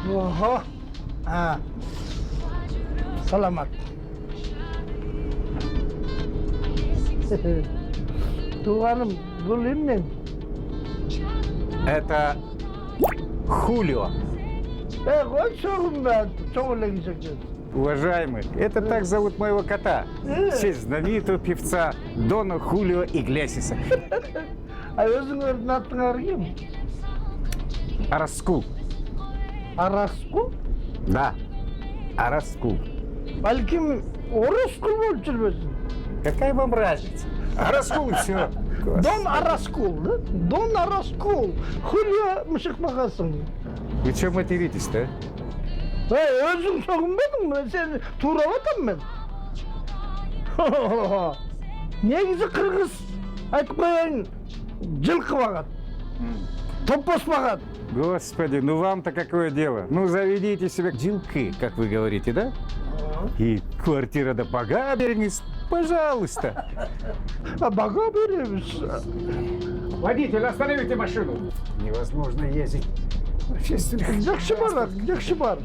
Oho. Ha. Salamat. Туғаным, бұл емнен? Это Хулио. Қой соғым бәді, соғылығы шекет. Уважаемый, это так зовут моего кота. В честь знаменитого певца Дона Хулио Иглесиса. Өзің өрдің аттың кем? Араскул. Араскул? Да, Араскул. Бәлкім Орыскул болып жүрбесін? Какая вам разница? Араскул, все. Дон Араскул, да? Дон Араскул. Хулио мұшық мағасың. Вы чем материтесь-то? Өзің соғынбадың ба? Сен турап атам мен. Негізі қырғыз айтып қойайын, жылқы бағат, топпос бағат. Господи, ну вам-то какое дело? Ну заведите себе жилки, как вы говорите, да? И квартира да бага береміз, пожалуйста. А бага береміз. Водитель, остановите машину. Невозможно ездить в общественных. Жақсы бар.